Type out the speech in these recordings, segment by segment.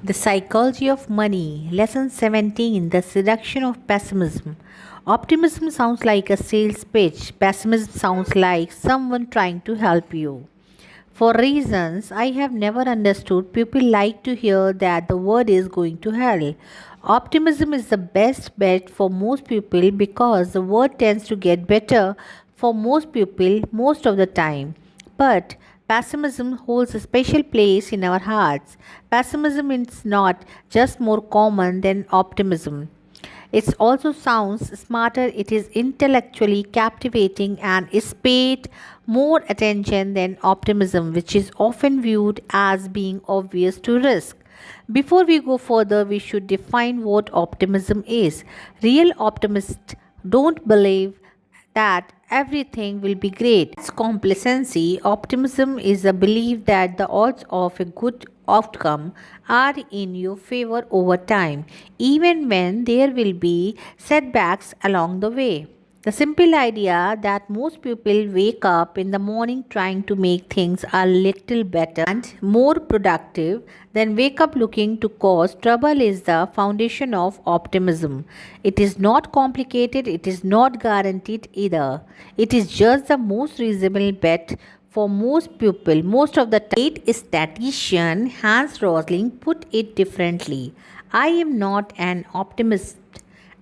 The Psychology of Money, Lesson 17, The Seduction of Pessimism. Optimism sounds like a sales pitch, pessimism sounds like someone trying to help you. For reasons I have never understood, people like to hear that the world is going to hell. Optimism is the best bet for most people because the world tends to get better for most people most of the time. But pessimism holds a special place in our hearts. Pessimism is not just more common than optimism. It also sounds smarter, it is intellectually captivating, and is paid more attention than optimism, which is often viewed as being obvious to risk. Before we go further, we should define what optimism is. Real optimists don't believe that everything will be great. It's complacency. Optimism is a belief that the odds of a good outcome are in your favor over time, even when there will be setbacks along the way. The simple idea that most people wake up in the morning trying to make things a little better and more productive than wake up looking to cause trouble is the foundation of optimism. It is not complicated, it is not guaranteed either. It is just the most reasonable bet for most people. Most of the time, statistician Hans Rosling put it differently. I am not an optimist.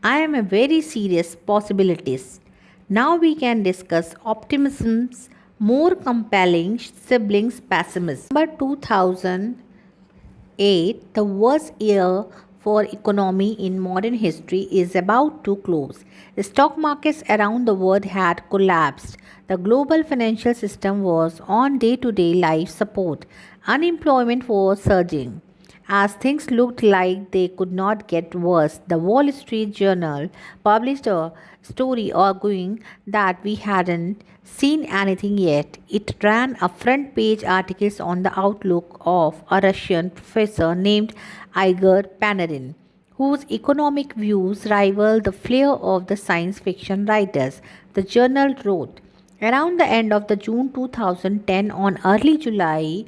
I am a very serious possibilist. Now we can discuss optimism's more compelling siblings pessimism. Number 2008, the worst year for economy in modern history is about to close. The stock markets around the world had collapsed. The global financial system was on day-to-day life support. Unemployment was surging. As things looked like they could not get worse, the Wall Street Journal published a story arguing that we hadn't seen anything yet. It ran a front page articles on the outlook of a Russian professor named Igor Panarin, whose economic views rivaled the flair of the science fiction writers. The journal wrote, around the end of the June 2010 on early July,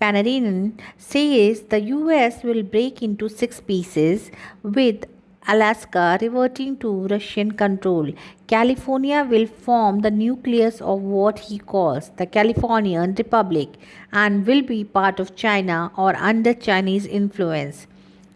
Panarin says the US will break into six pieces with Alaska reverting to Russian control. California will form the nucleus of what he calls the Californian Republic and will be part of China or under Chinese influence.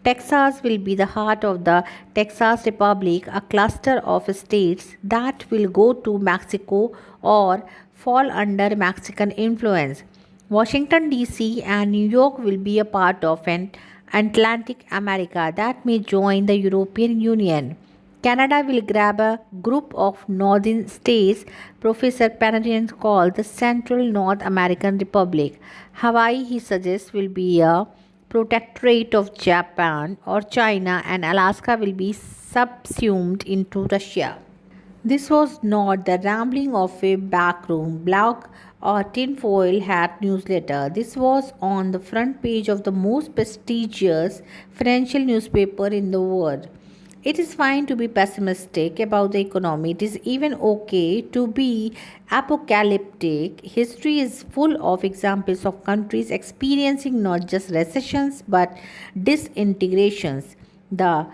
Texas will be the heart of the Texas Republic, a cluster of states that will go to Mexico or fall under Mexican influence. Washington, D.C. and New York will be a part of an Atlantic America that may join the European Union. Canada will grab a group of northern states Professor Panarin called the Central North American Republic. Hawaii, he suggests, will be a protectorate of Japan or China, and Alaska will be subsumed into Russia. This was not the rambling of a backroom blog or tinfoil hat newsletter. This was on the front page of the most prestigious financial newspaper in the world. It is fine to be pessimistic about the economy. It is even okay to be apocalyptic. History is full of examples of countries experiencing not just recessions but disintegrations. The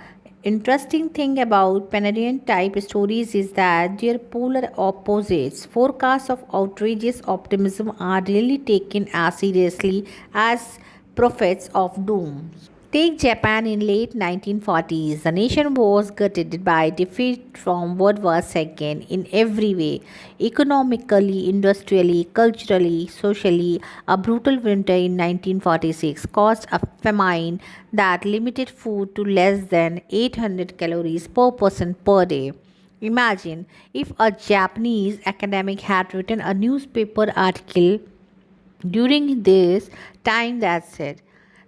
interesting thing about Panarian type stories is that their polar opposites. Forecasts of outrageous optimism are really taken as seriously as prophets of doom. Take Japan in late 1940s. The nation was gutted by defeat from World War II in every way, economically, industrially, culturally, socially. A brutal winter in 1946 caused a famine that limited food to less than 800 calories per person per day. Imagine if a Japanese academic had written a newspaper article during this time that said,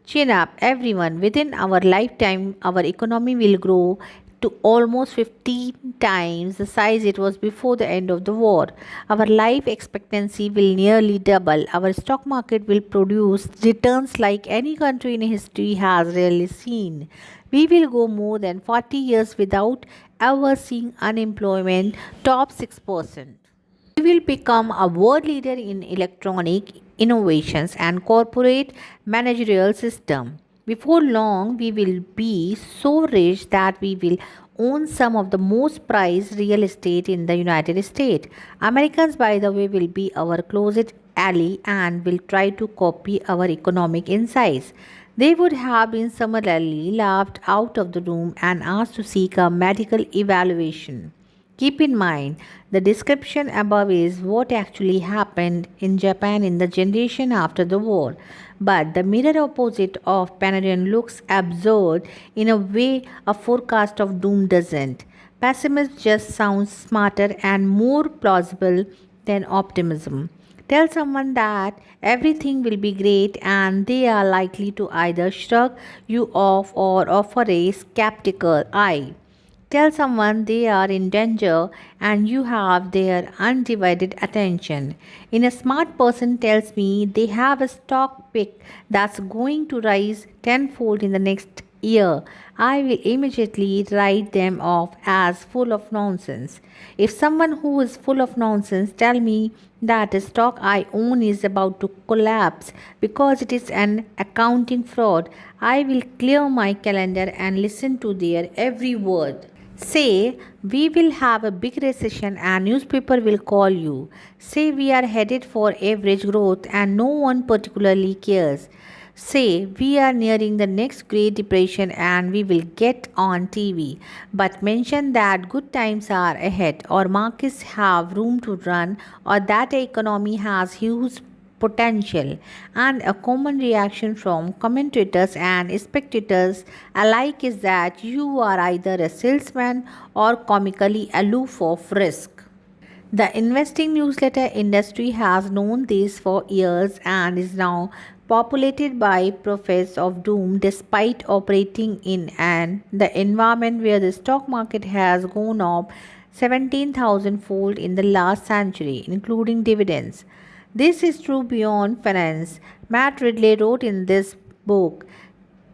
chin up, everyone. Within our lifetime, our economy will grow to almost 15 times the size it was before the end of the war. Our life expectancy will nearly double. Our stock market will produce returns like any country in history has rarely seen. We will go more than 40 years without ever seeing unemployment top 6%. We will become a world leader in electronic innovations and corporate managerial system. Before long, we will be so rich that we will own some of the most prized real estate in the United States. Americans, by the way, will be our closet ally and will try to copy our economic insights. They would have been summarily laughed out of the room and asked to seek a medical evaluation. Keep in mind, the description above is what actually happened in Japan in the generation after the war. But the mirror opposite of Panarion looks absurd in a way a forecast of doom doesn't. Pessimism just sounds smarter and more plausible than optimism. Tell someone that everything will be great and they are likely to either shrug you off or offer a skeptical eye. Tell someone they are in danger and you have their undivided attention. In a smart person tells me they have a stock pick that's going to rise tenfold in the next year, I will immediately write them off as full of nonsense. If someone who is full of nonsense tell me that a stock I own is about to collapse because it is an accounting fraud, I will clear my calendar and listen to their every word. Say we will have a big recession and newspaper will call you. Say we are headed for average growth and no one particularly cares. Say we are nearing the next Great Depression and we will get on TV. But mention that good times are ahead or markets have room to run or that the economy has huge potential, and a common reaction from commentators and spectators alike is that you are either a salesman or comically aloof of risk. The investing newsletter industry has known this for years and is now populated by prophets of doom despite operating in the environment where the stock market has gone up 17,000 fold in the last century, including dividends. This is true beyond finance. Matt Ridley wrote in this book,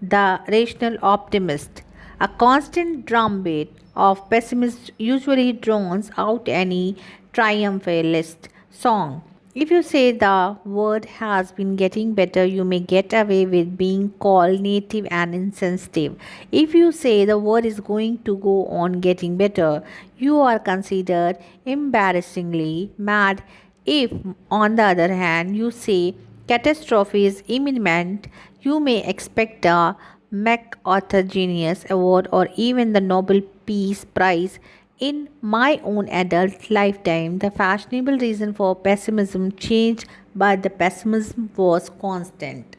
The Rational Optimist. A constant drumbeat of pessimists usually drowns out any triumphalist song. If you say the word has been getting better, you may get away with being called native and insensitive. If you say the word is going to go on getting better, you are considered embarrassingly mad. If, on the other hand, you say catastrophe is imminent, you may expect a MacArthur Genius Award or even the Nobel Peace Prize. In my own adult lifetime, the fashionable reason for pessimism changed, but the pessimism was constant.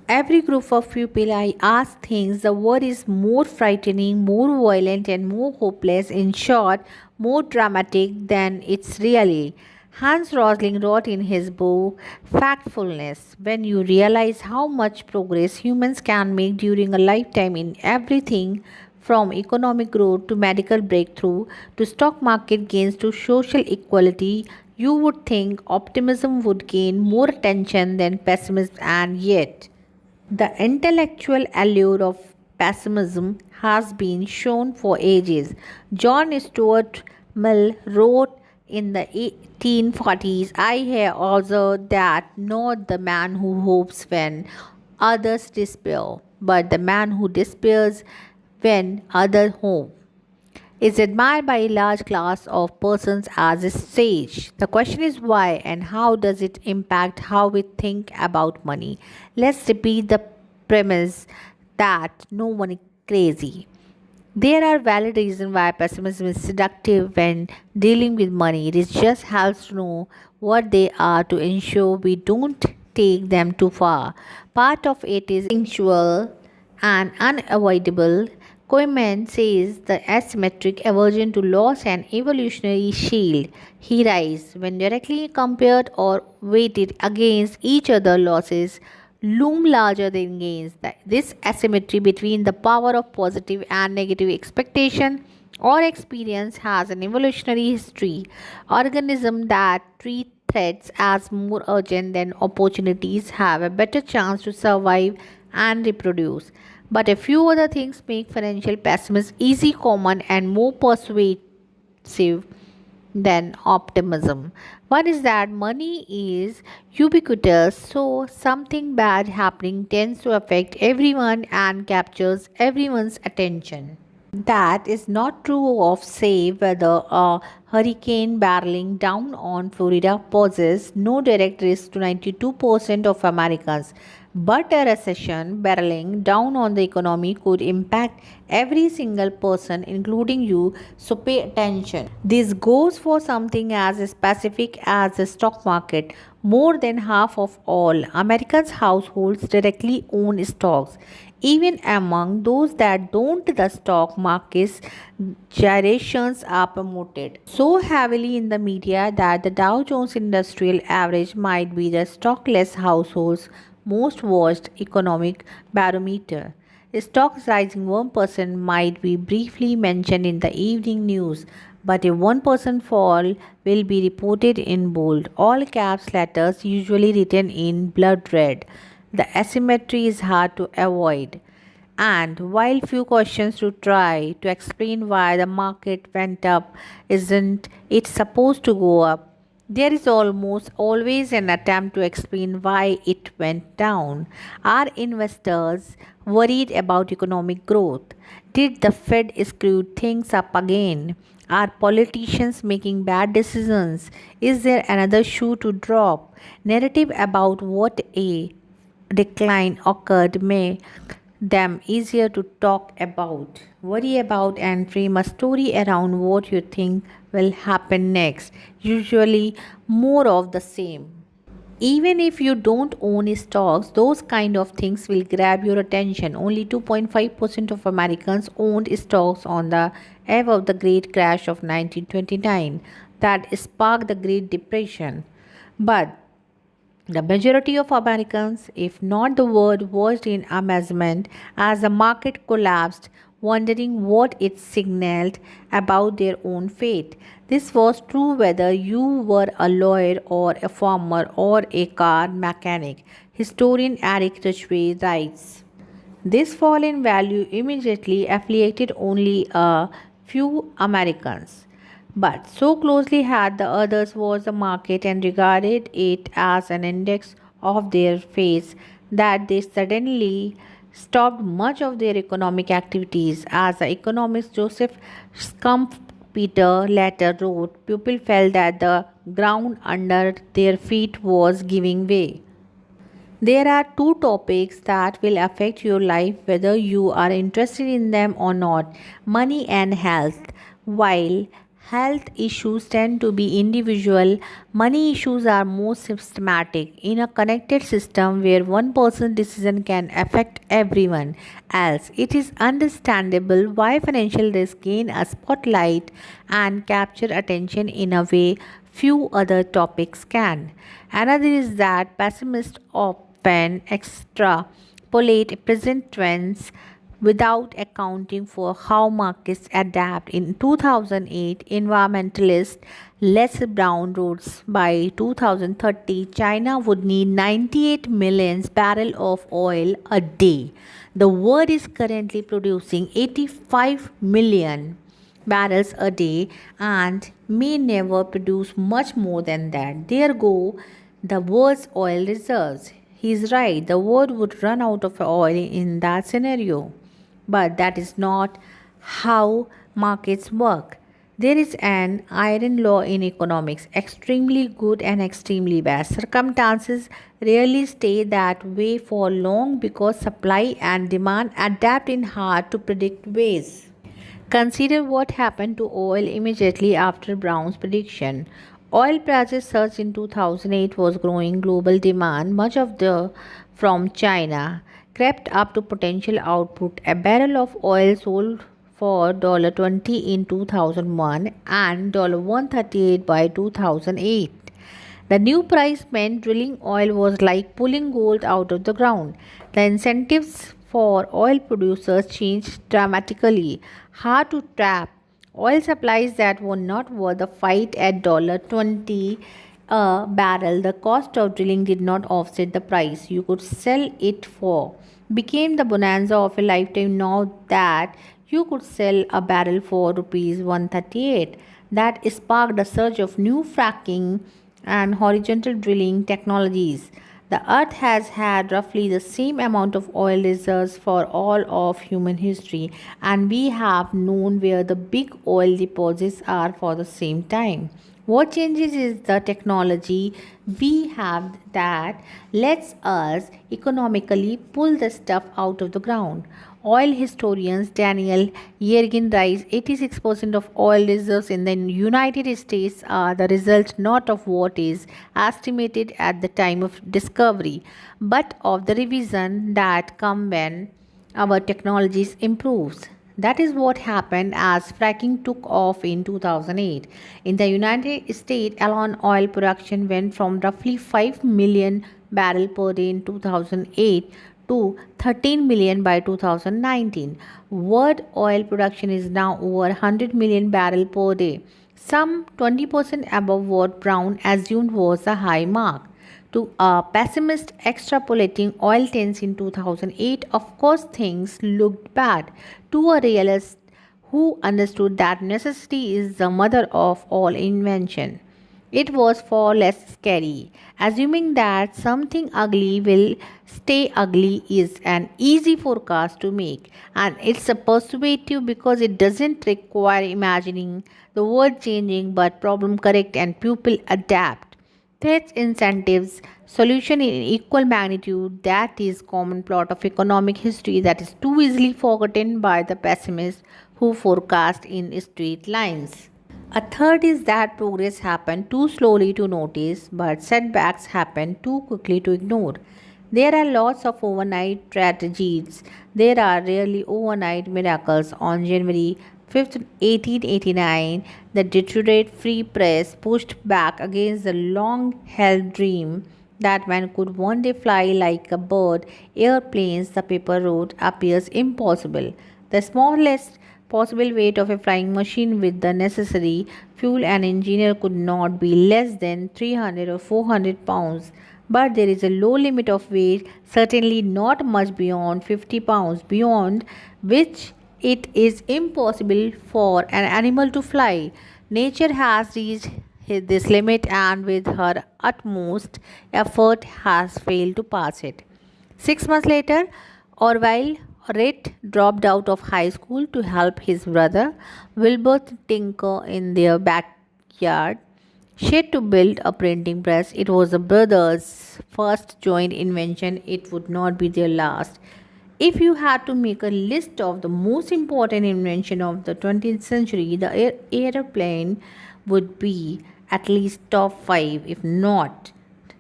Every group of people I ask thinks the world is more frightening, more violent, and more hopeless, in short, more dramatic than it's really. Hans Rosling wrote in his book Factfulness, when you realize how much progress humans can make during a lifetime in everything from economic growth to medical breakthrough to stock market gains to social equality, you would think optimism would gain more attention than pessimism, and yet the intellectual allure of pessimism has been shown for ages. John Stuart Mill wrote in the 1840s, I have observed that not the man who hopes when others despair, but the man who despairs when others hope is admired by a large class of persons as a sage. The question is why and how does it impact how we think about money? Let's repeat the premise that no one is crazy. There are valid reasons why pessimism is seductive when dealing with money. It just helps to know what they are to ensure we don't take them too far. Part of it is instinctual and unavoidable. Koeman says the asymmetric aversion to loss and evolutionary shield. He writes, when directly compared or weighted against each other, losses loom larger than gains. This asymmetry between the power of positive and negative expectation or experience has an evolutionary history. Organisms that treat threats as more urgent than opportunities have a better chance to survive and reproduce. But a few other things make financial pessimism easy, common, and more persuasive Then optimism. One is that money is ubiquitous, so something bad happening tends to affect everyone and captures everyone's attention. That is not true of, say, whether a hurricane barreling down on Florida poses no direct risk to 92% of Americans. But a recession barreling down on the economy could impact every single person, including you, so pay attention. This goes for something as specific as the stock market. More than half of all Americans' households directly own stocks. Even among those that don't, the stock market's gyrations are promoted so heavily in the media that the Dow Jones Industrial Average might be the stockless household's most watched economic barometer. Stocks rising 1% might be briefly mentioned in the evening news, but a 1% fall will be reported in bold, all caps letters usually written in blood red. The asymmetry is hard to avoid. And while few questions to try to explain why the market went up, isn't it supposed to go up? There is almost always an attempt to explain why it went down. Are investors worried about economic growth? Did the Fed screw things up again? Are politicians making bad decisions? Is there another shoe to drop? Narrative about what a decline occurred may them easier to talk about, worry about, and frame a story around what you think will happen next. Usually, more of the same. Even if you don't own stocks, those kind of things will grab your attention. Only 2.5% of Americans owned stocks on the eve of the Great Crash of 1929 that sparked the Great Depression. But the majority of Americans, if not the world, watched in amazement as the market collapsed, wondering what it signaled about their own fate. This was true whether you were a lawyer or a farmer or a car mechanic. Historian Eric Ridgway writes. This fall in value immediately afflicted only a few Americans, but so closely had the others watched the market and regarded it as an index of their fates that they suddenly stopped much of their economic activities. As the economist Joseph Schumpeter later wrote, people felt that the ground under their feet was giving way. There are two topics that will affect your life whether you are interested in them or not: money and health. While health issues tend to be individual, money issues are more systematic. In a connected system where one person's decision can affect everyone else, it is understandable why financial risk gain a spotlight and capture attention in a way few other topics can. Another is that pessimists often extrapolate present trends without accounting for how markets adapt. In 2008, environmentalist Les Brown wrote by 2030, China would need 98 million barrels of oil a day. The world is currently producing 85 million barrels a day and may never produce much more than that. There go the world's oil reserves. He's right, the world would run out of oil in that scenario. But that is not how markets work. There is an iron law in economics: extremely good and extremely bad. Circumstances rarely stay that way for long because supply and demand adapt in hard to predict ways. Consider what happened to oil immediately after Brown's prediction. Oil prices surged in 2008 was growing global demand, much of the from China, crept up to potential output. A barrel of oil sold for $20 in 2001 and $138 by 2008. The new price meant drilling oil was like pulling gold out of the ground. The incentives for oil producers changed dramatically. Hard to trap oil supplies that were not worth the fight at $20 a barrel. The cost of drilling did not offset the price you could sell it for. Became the bonanza of a lifetime now that you could sell a barrel for rupees 138. that sparked a surge of new fracking and horizontal drilling technologies. The earth has had roughly the same amount of oil reserves for all of human history, and we have known where the big oil deposits are for the same time. What changes is the technology we have that lets us economically pull the stuff out of the ground. Oil historians Daniel Yergin writes 86% of oil reserves in the United States are the result not of what is estimated at the time of discovery, but of the revision that come when our technologies improves. That is what happened as fracking took off in 2008. In the United States, alone oil production went from roughly 5 million barrel per day in 2008 to 13 million by 2019. World oil production is now over 100 million barrel per day, some 20% above what Brown assumed was a high mark. To a pessimist extrapolating oil trends in 2008, of course, things looked bad. To a realist who understood that necessity is the mother of all invention, it was far less scary. Assuming that something ugly will stay ugly is an easy forecast to make, and it's a persuasive because it doesn't require imagining the world changing but problem correct and people adapt. Threats, incentives, solution in equal magnitude, that is common plot of economic history that is too easily forgotten by the pessimists who forecast in straight lines. A third is that progress happened too slowly to notice, but setbacks happen too quickly to ignore. There are lots of overnight tragedies. There are rarely overnight miracles. On January 5th, 1889, the Detroit Free Press pushed back against the long held dream that man could one day fly like a bird. Airplanes, the paper wrote, appears impossible. The smallest possible weight of a flying machine with the necessary fuel and engineer could not be less than 300 or 400 pounds. But there is a low limit of weight, certainly not much beyond 50 pounds, beyond which it is impossible for an animal to fly. Nature has reached this limit and with her utmost effort has failed to pass it. 6 months later, Orville Wright dropped out of high school to help his brother Wilbur tinker in their backyard shed to build a printing press. It was the brothers' first joint invention. It would not be their last. If you had to make a list of the most important invention of the 20th century, the airplane would be at least top 5, if not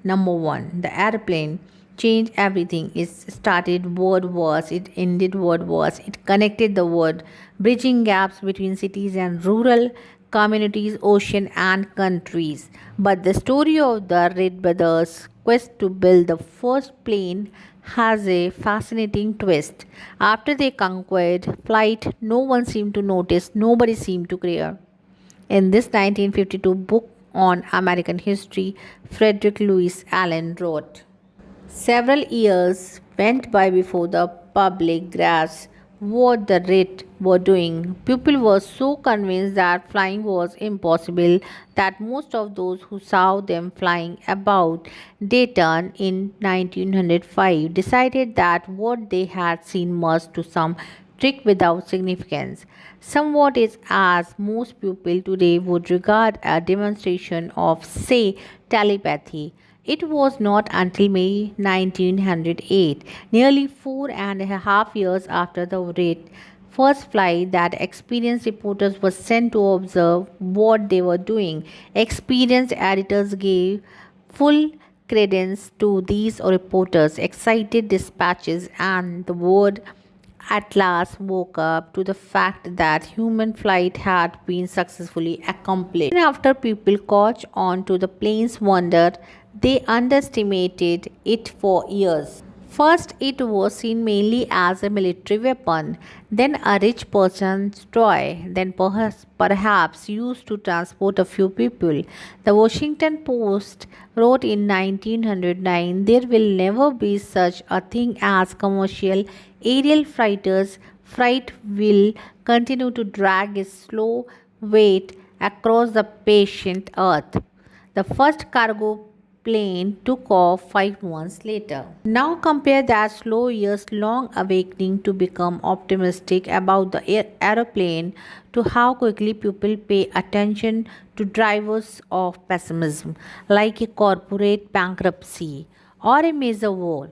number 1. The airplane changed everything. It started world wars, it ended world wars, it connected the world, bridging gaps between cities and rural communities, ocean and countries. But the story of the Wright brothers' quest to build the first plane has a fascinating twist. After they conquered flight, no one seemed to notice, nobody seemed to care. In this 1952 book on American history, Frederick Lewis Allen wrote, several years went by before the public grasped what the Wright were doing. People were so convinced that flying was impossible that most of those who saw them flying about Dayton in 1905 decided that what they had seen must to some trick without significance. Somewhat is as most people today would regard a demonstration of, say, telepathy. It was not until May 1908, nearly 4.5 years after the first flight, that experienced reporters were sent to observe what they were doing. Experienced editors gave full credence to these reporters' excited dispatches, and the world at last woke up to the fact that human flight had been successfully accomplished. Even after people caught on to the plane's wonder, they underestimated it for years. First, it was seen mainly as a military weapon, then a rich person's toy, then perhaps used to transport a few people. The Washington Post wrote in 1909, there will never be such a thing as commercial aerial freighters. Freight will continue to drag its slow weight across the patient earth. The first cargo plane took off 5 months later. Now compare that slow years long awakening to become optimistic about the aeroplane to how quickly people pay attention to drivers of pessimism, like a corporate bankruptcy or a major war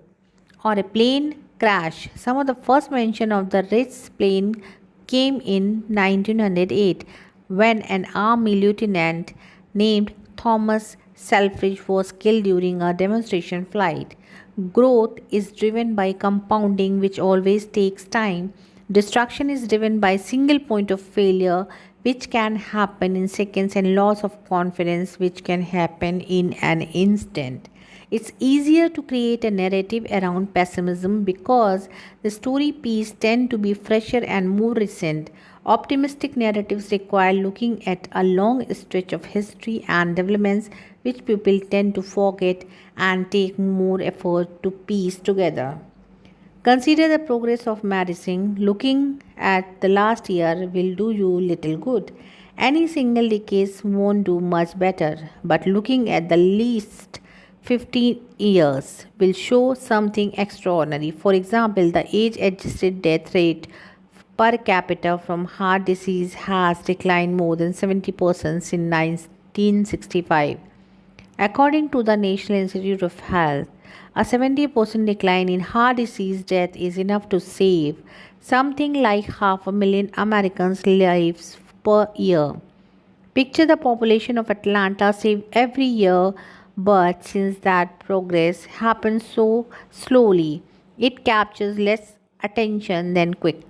or a plane crash. Some of the first mention of the Ritz plane came in 1908 when an army lieutenant named Thomas Selfridge was killed during a demonstration flight. Growth is driven by compounding, which always takes time. Destruction is driven by single point of failure, which can happen in seconds, and loss of confidence, which can happen in an instant. It's easier to create a narrative around pessimism because the story pieces tend to be fresher and more recent. Optimistic narratives require looking at a long stretch of history and developments which people tend to forget and take more effort to piece together. Consider the progress of medicine. Looking at the last year will do you little good. Any single decade won't do much better, but looking at the least 15 years will show something extraordinary. For example, the age adjusted death rate per capita from heart disease has declined more than 70% since 1965. According to the National Institute of Health, a 70% decline in heart disease death is enough to save something like 500,000 Americans' lives per year. Picture the population of Atlanta saved every year, but since that progress happens so slowly, it captures less attention than quick.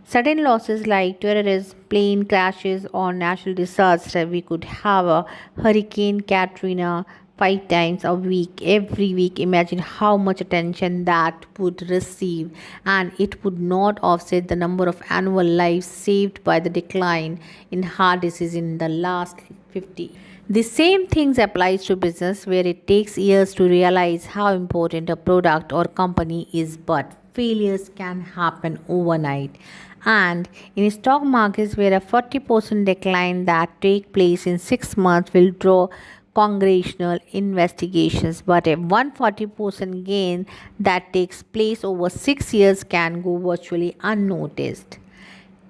Sudden losses like terrorism, plane crashes, or natural disaster. We could have a Hurricane Katrina 5 times a week, every week. Imagine how much attention that would receive, and it would not offset the number of annual lives saved by the decline in heart disease in the last 50. The same things applies to business where it takes years to realize how important a product or company is, but failures can happen overnight. And in stock markets where a 40% decline that take place in 6 months will draw congressional investigations, but a 140% gain that takes place over 6 years can go virtually unnoticed.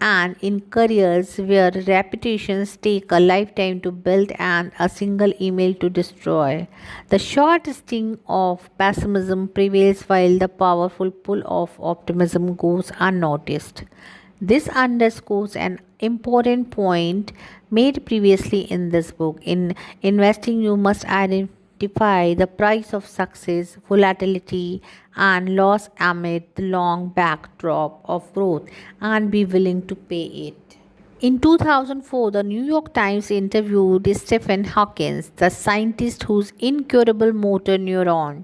And in careers where reputations take a lifetime to build and a single email to destroy, the short sting of pessimism prevails while the powerful pull of optimism goes unnoticed. This underscores an important point made previously in this book. In investing, you must identify the price of success, volatility, and loss amid the long backdrop of growth and be willing to pay it. In 2004, the New York Times interviewed Stephen Hawking, the scientist whose incurable motor neuron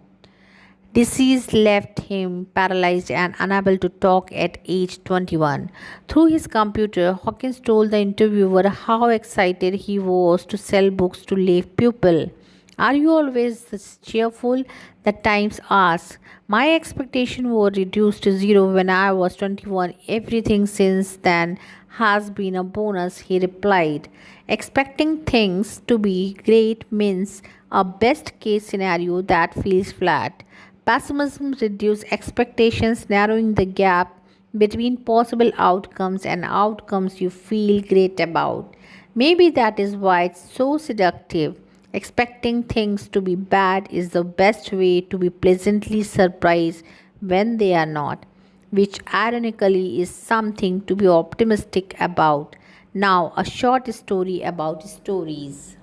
disease left him paralyzed and unable to talk at age 21. Through his computer, Hawkins told the interviewer how excited he was to sell books to lay pupils. Are you always this cheerful? The Times asked. My expectations were reduced to zero when I was 21. Everything since then has been a bonus, he replied. Expecting things to be great means a best case scenario that feels flat. Pessimism reduces expectations, narrowing the gap between possible outcomes and outcomes you feel great about. Maybe that is why it's so seductive. Expecting things to be bad is the best way to be pleasantly surprised when they are not, which ironically is something to be optimistic about. Now, a short story about stories.